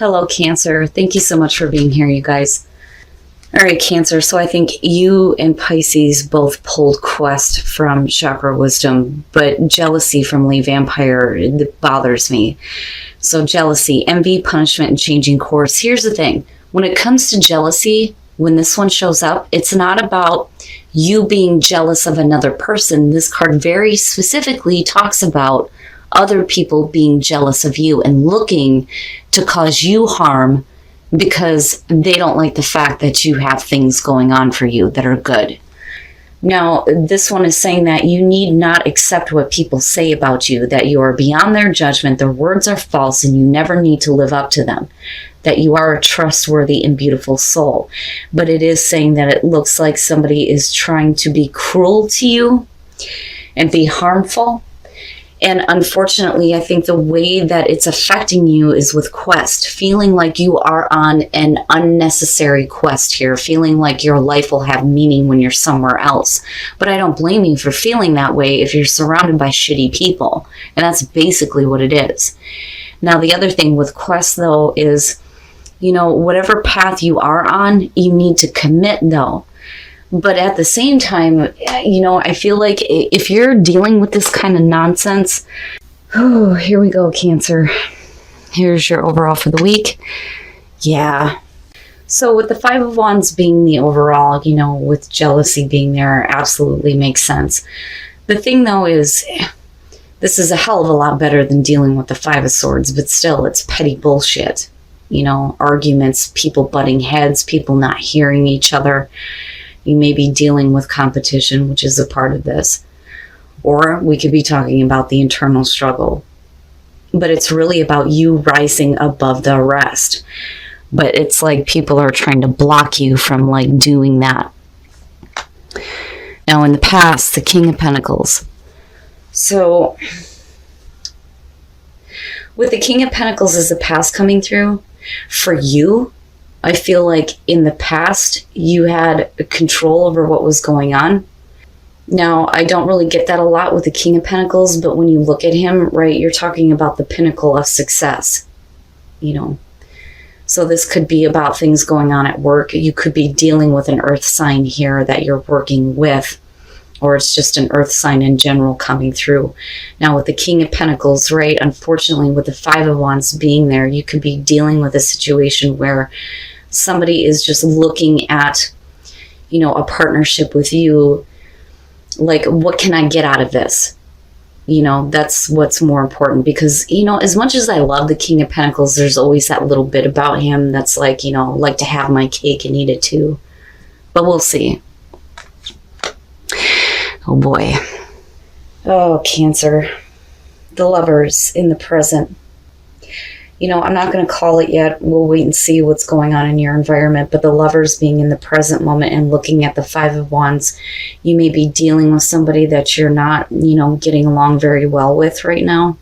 Hello, Cancer. Thank you so much for being here, you guys. All right, Cancer. So I think you and Pisces both pulled Quest from Chakra Wisdom, but jealousy from Lee Vampire, it bothers me. So jealousy, envy, punishment, and changing course. Here's the thing. When it comes to jealousy, when this one shows up, it's not about you being jealous of another person. This card very specifically talks about other people being jealous of you and looking to cause you harm because they don't like the fact that you have things going on for you that are good. Now, this one is saying that you need not accept what people say about you, that you are beyond their judgment, their words are false, and you never need to live up to them, that you are a trustworthy and beautiful soul. But it is saying that it looks like somebody is trying to be cruel to you and be harmful. And unfortunately, I think the way that it's affecting you is with Quest, feeling like you are on an unnecessary quest here, feeling like your life will have meaning when you're somewhere else. But I don't blame you for feeling that way if you're surrounded by shitty people. And that's basically what it is. Now, the other thing with Quest, though, is, whatever path you are on, you need to commit, though. But at the same time, I feel like if you're dealing with this kind of nonsense, here we go, Cancer. Here's your overall for the week. Yeah. So with the Five of Wands being the overall, with jealousy being there, absolutely makes sense. The thing, though, is this is a hell of a lot better than dealing with the Five of Swords, but still, it's petty bullshit. Arguments, people butting heads, people not hearing each other. You may be dealing with competition, which is a part of this. Or we could be talking about the internal struggle. But it's really about you rising above the rest. But it's like people are trying to block you from doing that. Now in the past, the King of Pentacles. So with the King of Pentacles as the past coming through, for you, I feel like in the past, you had control over what was going on. Now, I don't really get that a lot with the King of Pentacles, but when you look at him, right, you're talking about the pinnacle of success, So this could be about things going on at work. You could be dealing with an earth sign here that you're working with, or it's just an earth sign in general coming through. Now with the King of Pentacles, right, unfortunately with the Five of Wands being there, you could be dealing with a situation where somebody is just looking at, a partnership with you, like, what can I get out of this? That's what's more important because, as much as I love the King of Pentacles, there's always that little bit about him that's like to have my cake and eat it too. But we'll see. Oh boy. Oh, Cancer. The Lovers in the present. I'm not going to call it yet. We'll wait and see what's going on in your environment. But the Lovers being in the present moment and looking at the Five of Wands, you may be dealing with somebody that you're not, getting along very well with right now.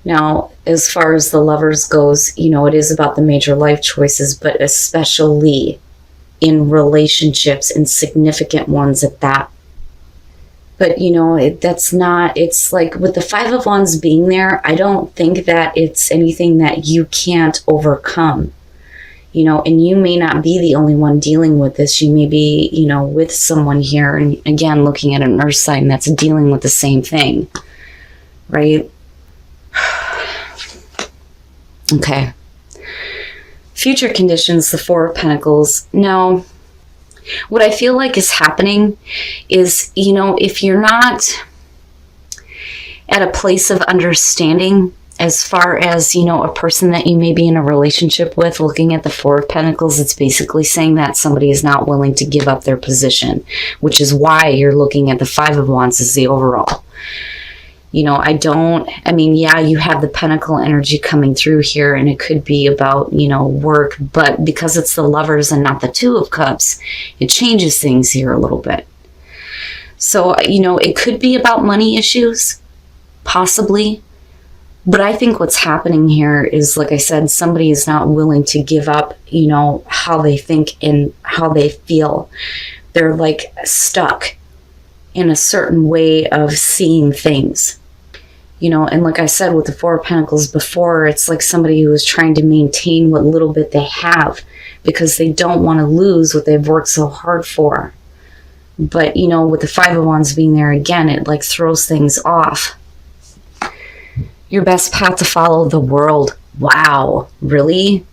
Now, as far as the Lovers goes, it is about the major life choices, but especially in relationships and significant ones at that. But, that's not, it's like with the Five of Wands being there, I don't think that it's anything that you can't overcome, and you may not be the only one dealing with this. You may be, with someone here, and again, looking at an earth sign that's dealing with the same thing, right? Okay. Future conditions, the Four of Pentacles. Now, what I feel like is happening is, if you're not at a place of understanding as far as, a person that you may be in a relationship with, looking at the Four of Pentacles, it's basically saying that somebody is not willing to give up their position, which is why you're looking at the Five of Wands as the overall. You have the Pentacle energy coming through here, and it could be about, work, but because it's the Lovers and not the Two of Cups, it changes things here a little bit. So, it could be about money issues, possibly, but I think what's happening here is, like I said, somebody is not willing to give up, how they think and how they feel. They're stuck in a certain way of seeing things. And like I said with the Four of Pentacles before, it's like somebody who is trying to maintain what little bit they have because they don't want to lose what they've worked so hard for. But, with the Five of Wands being there again, it like throws things off. Your best path to follow, the World. Wow, really?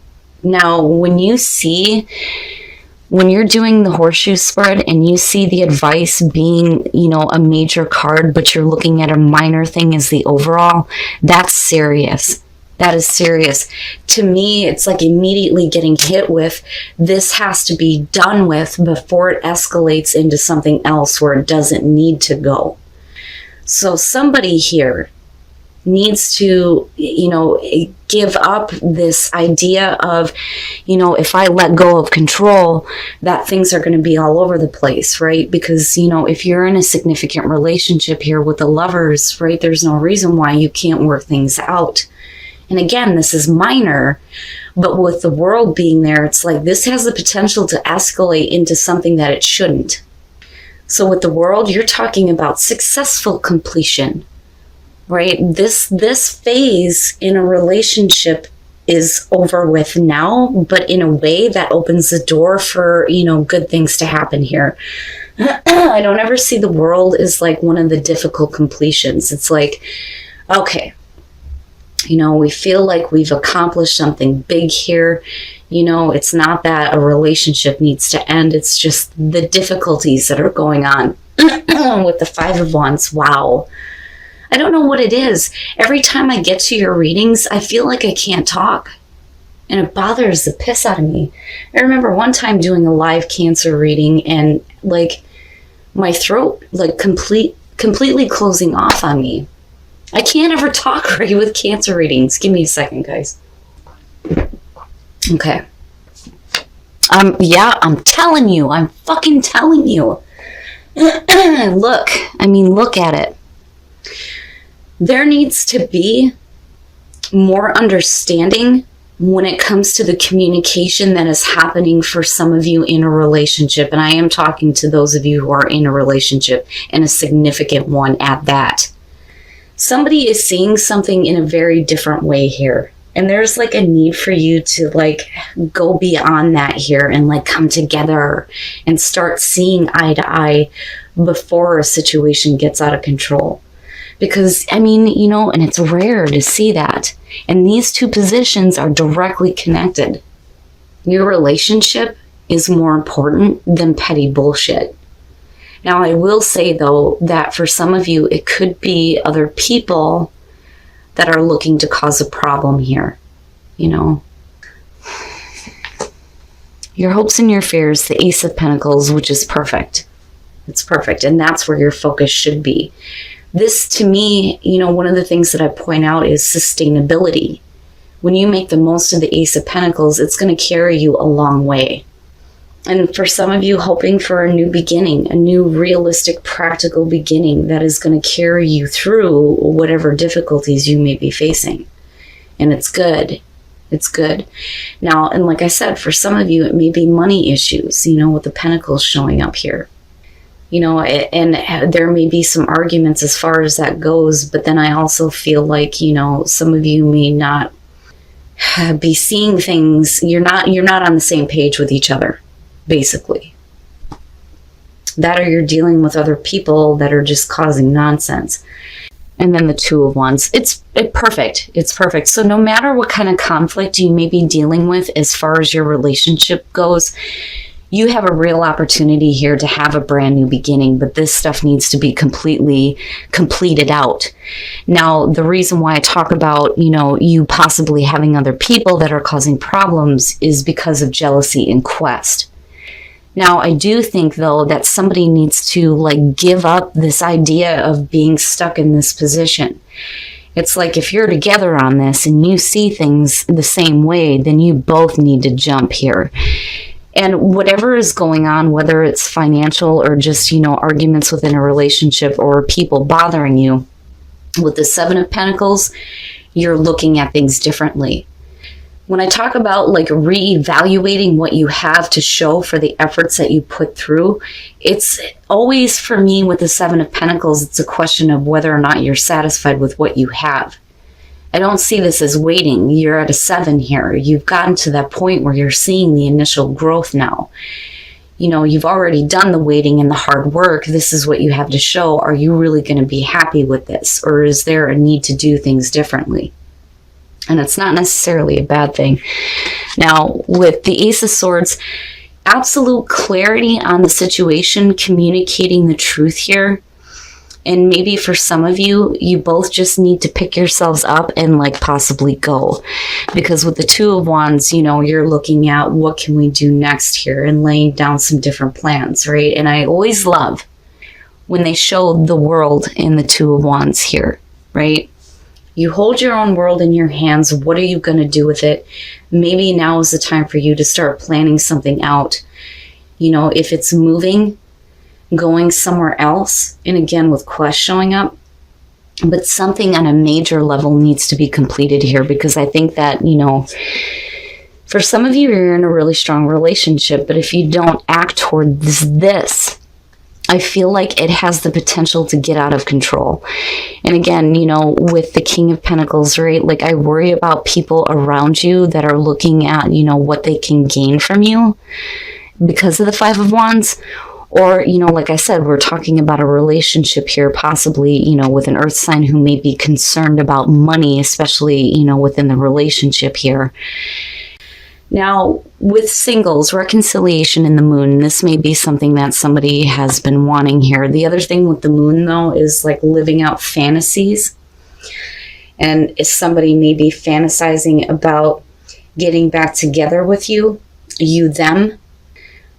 Now, when you're doing the horseshoe spread and you see the advice being, a major card, but you're looking at a minor thing as the overall, that's serious. That is serious. To me, it's like immediately getting hit with, this has to be done with before it escalates into something else where it doesn't need to go. So somebody here needs to, give up this idea of, if I let go of control, that things are going to be all over the place, right? Because, if you're in a significant relationship here with the Lovers, right, there's no reason why you can't work things out. And again, this is minor, but with the World being there, it's like this has the potential to escalate into something that it shouldn't. So with the World, you're talking about successful completion. Right? This phase in a relationship is over with now, but in a way that opens the door for, good things to happen here. I don't ever see the World as like one of the difficult completions. It's like, okay, we feel like we've accomplished something big here. It's not that a relationship needs to end. It's just the difficulties that are going on with the Five of Wands. Wow. I don't know what it is. Every time I get to your readings, I feel like I can't talk. And it bothers the piss out of me. I remember one time doing a live Cancer reading and like my throat like completely closing off on me. I can't ever talk right with Cancer readings. Give me a second, guys. Okay. I'm telling you. I'm fucking telling you. Look at it. There needs to be more understanding when it comes to the communication that is happening for some of you in a relationship. And I am talking to those of you who are in a relationship, and a significant one at that. Somebody is seeing something in a very different way here. And there's like a need for you to like go beyond that here and like come together and start seeing eye to eye before a situation gets out of control. Because, and it's rare to see that. And these two positions are directly connected. Your relationship is more important than petty bullshit. Now, I will say, though, that for some of you, it could be other people that are looking to cause a problem here. Your hopes and your fears, the Ace of Pentacles, which is perfect. It's perfect. And that's where your focus should be. This, to me, one of the things that I point out is sustainability. When you make the most of the Ace of Pentacles, it's going to carry you a long way. And for some of you, hoping for a new beginning, a new realistic, practical beginning that is going to carry you through whatever difficulties you may be facing. And it's good. It's good. Now, and like I said, for some of you, it may be money issues, with the Pentacles showing up here. And there may be some arguments as far as that goes, but then I also feel like, some of you may not be seeing things. You're not on the same page with each other, basically. That or you're dealing with other people that are just causing nonsense. And then the Two of Wands. It's perfect. It's perfect. So no matter what kind of conflict you may be dealing with as far as your relationship goes, you have a real opportunity here to have a brand new beginning, but this stuff needs to be completely completed out. Now, the reason why I talk about, you possibly having other people that are causing problems is because of jealousy and quest. Now, I do think, though, that somebody needs to give up this idea of being stuck in this position. It's like if you're together on this and you see things the same way, then you both need to jump here. And whatever is going on, whether it's financial or just, arguments within a relationship or people bothering you, with the Seven of Pentacles, you're looking at things differently. When I talk about like reevaluating what you have to show for the efforts that you put through, it's always, for me, with the Seven of Pentacles, it's a question of whether or not you're satisfied with what you have. I don't see this as waiting. You're at a 7 here. You've gotten to that point where you're seeing the initial growth now. You know, you've already done the waiting and the hard work. This is what you have to show. Are you really going to be happy with this? Or is there a need to do things differently? And it's not necessarily a bad thing. Now, with the Ace of Swords, absolute clarity on the situation, communicating the truth here. And maybe for some of you, you both just need to pick yourselves up and like possibly go. Because with the Two of Wands, you know, you're looking at what can we do next here and laying down some different plans, right? And I always love when they show the world in the Two of Wands here, right? You hold your own world in your hands. What are you going to do with it? Maybe now is the time for you to start planning something out. You know, if it's moving, going somewhere else, and again with Quest showing up, but something on a major level needs to be completed here, because I think that, you know, for some of you, you're in a really strong relationship, but if you don't act towards this, I feel like it has the potential to get out of control. And again, you know, with the King of Pentacles, right? Like, I worry about people around you that are looking at, you know, what they can gain from you because of the Five of Wands. Or, you know, like I said, we're talking about a relationship here, possibly, you know, with an earth sign who may be concerned about money, especially, you know, within the relationship here. Now, with singles, reconciliation in the moon, this may be something that somebody has been wanting here. The other thing with the moon, though, is like living out fantasies. And if somebody may be fantasizing about getting back together with you, them.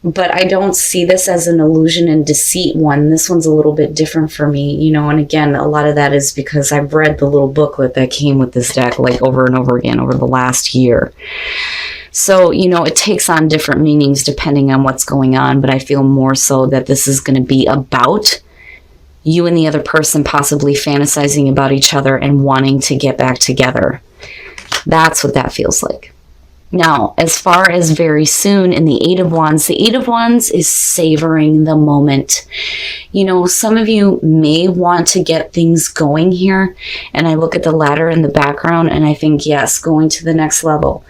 But I don't see this as an illusion and deceit one. This one's a little bit different for me, you know, and again, a lot of that is because I've read the little booklet that came with this deck like over and over again over the last year. So, you know, it takes on different meanings depending on what's going on, but I feel more so that this is going to be about you and the other person possibly fantasizing about each other and wanting to get back together. That's what that feels like. Now, as far as very soon in the Eight of Wands is savoring the moment. You know, some of you may want to get things going here, and I look at the ladder in the background and I think, yes, going to the next level.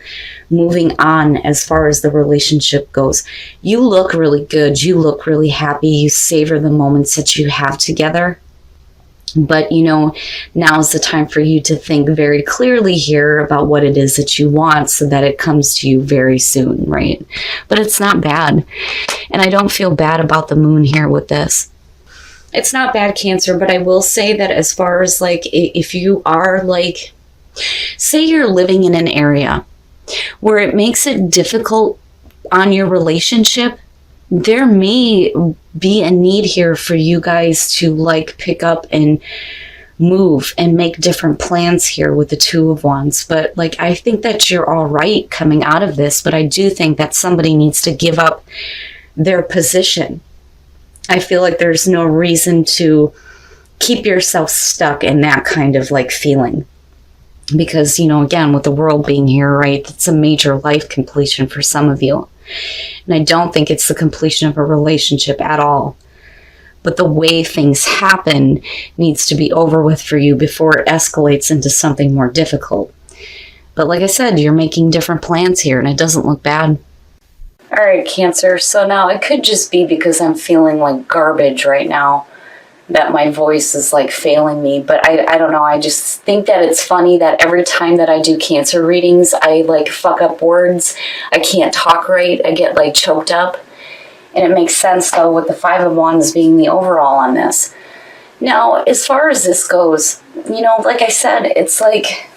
Moving on as far as the relationship goes. You look really good. You look really happy. You savor the moments that you have together. But, you know, now is the time for you to think very clearly here about what it is that you want so that it comes to you very soon, right? But it's not bad. And I don't feel bad about the moon here with this. It's not bad, Cancer, but I will say that as far as like, if you are like, say you're living in an area where it makes it difficult on your relationship, there may be a need here for you guys to like pick up and move and make different plans here with the Two of Wands. But like, I think that you're all right coming out of this, but I do think that somebody needs to give up their position. I feel like there's no reason to keep yourself stuck in that kind of like feeling. Because, you know, again, with the world being here, right, it's a major life completion for some of you. And I don't think it's the completion of a relationship at all. But the way things happen needs to be over with for you before it escalates into something more difficult. But like I said, you're making different plans here and it doesn't look bad. All right, Cancer. So now it could just be because I'm feeling like garbage right now that my voice is like failing me, but I don't know. I just think that it's funny that every time that I do Cancer readings, I like fuck up words. I can't talk right. I get like choked up. And it makes sense though with the Five of Wands being the overall on this. Now, as far as this goes, you know, like I said, it's like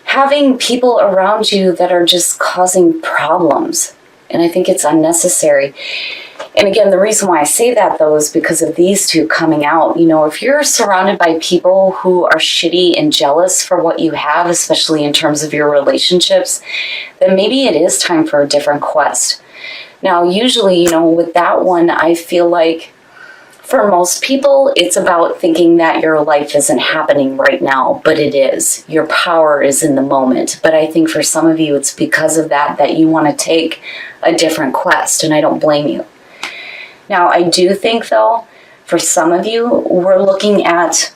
having people around you that are just causing problems. And I think it's unnecessary. And again, the reason why I say that, though, is because of these two coming out. You know, if you're surrounded by people who are shitty and jealous for what you have, especially in terms of your relationships, then maybe it is time for a different quest. Now, usually, you know, with that one, I feel like For most people, it's about thinking that your life isn't happening right now, but it is. Your power is in the moment. But I think for some of you, it's because of that you want to take a different quest, and I don't blame you. Now, I do think, though, for some of you, we're looking at,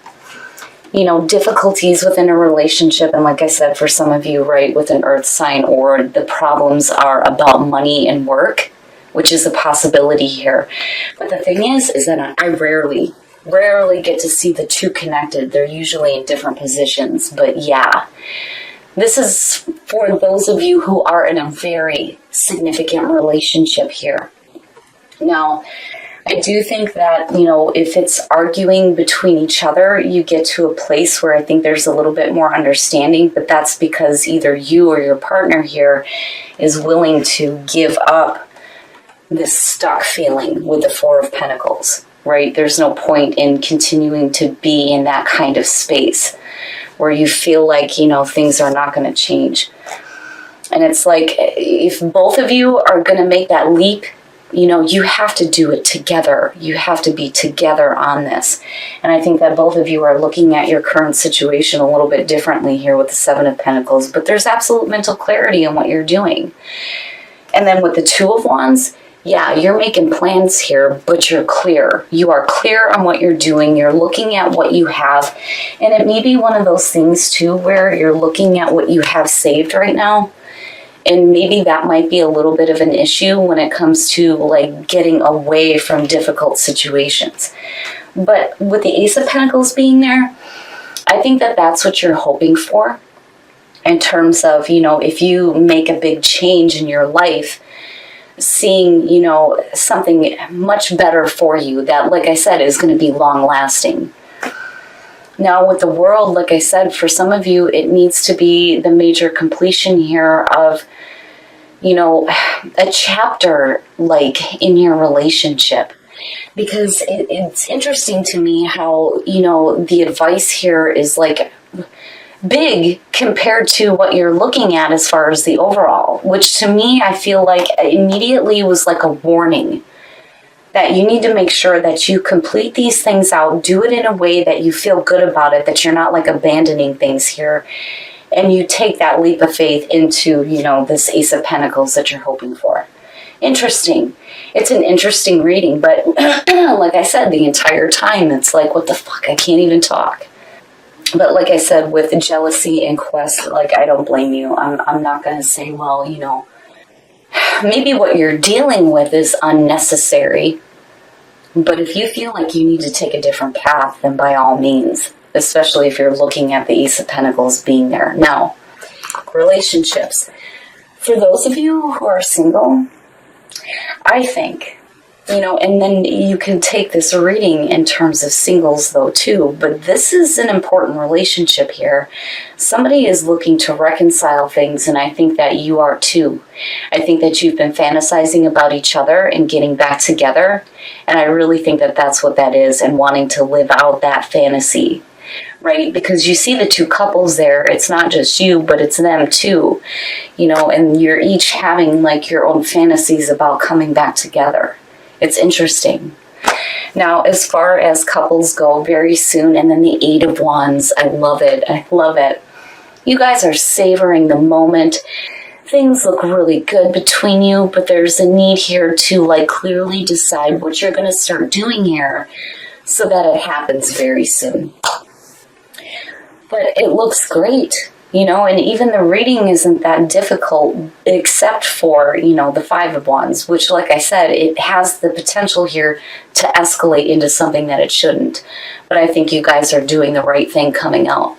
difficulties within a relationship. And like I said, for some of you, right, with an earth sign, or the problems are about money and work, which is a possibility here. But the thing is that I rarely get to see the two connected. They're usually in different positions. But yeah, this is for those of you who are in a very significant relationship here. Now, I do think that, if it's arguing between each other, you get to a place where I think there's a little bit more understanding, but that's because either you or your partner here is willing to give up this stuck feeling with the Four of Pentacles, right? There's no point in continuing to be in that kind of space where you feel like, things are not going to change. And it's like, if both of you are going to make that leap, you have to do it together. You have to be together on this. And I think that both of you are looking at your current situation a little bit differently here with the Seven of Pentacles, but there's absolute mental clarity in what you're doing. And then with the Two of Wands, yeah, you're making plans here, but you're clear. You are clear on what you're doing. You're looking at what you have. And it may be one of those things, too, where you're looking at what you have saved right now. And maybe that might be a little bit of an issue when it comes to, like, getting away from difficult situations. But with the Ace of Pentacles being there, I think that that's what you're hoping for in terms of, if you make a big change in your life, seeing, something much better for you that, like I said, is going to be long lasting. Now with the World, like I said, for some of you, it needs to be the major completion here of, a chapter, like, in your relationship. Because it's interesting to me how, the advice here is, like, big compared to what you're looking at as far as the overall, which to me, I feel like immediately was like a warning that you need to make sure that you complete these things out, do it in a way that you feel good about it, that you're not like abandoning things here, and you take that leap of faith into, this Ace of Pentacles that you're hoping for. Interesting. It's an interesting reading, but like I said, the entire time, it's like, what the fuck? I can't even talk. But like I said, with jealousy and quest, like, I don't blame you. I'm not going to say, well, maybe what you're dealing with is unnecessary. But if you feel like you need to take a different path, then by all means, especially if you're looking at the Ace of Pentacles being there. Now, relationships. For those of you who are single, I think, and then you can take this reading in terms of singles though too, but this is an important relationship here. Somebody is looking to reconcile things, and I think that you are too. I think that you've been fantasizing about each other and getting back together, and I really think that that's what that is, and wanting to live out that fantasy, right? Because you see the two couples there, it's not just you, but it's them too, and you're each having like your own fantasies about coming back together. It's interesting. Now, as far as couples go, very soon, and then the Eight of Wands, I love it. I love it. You guys are savoring the moment. Things look really good between you, but there's a need here to, like, clearly decide what you're going to start doing here so that it happens very soon. But it looks great. And even the reading isn't that difficult except for, the Five of Wands, which, like I said, it has the potential here to escalate into something that it shouldn't. But I think you guys are doing the right thing coming out.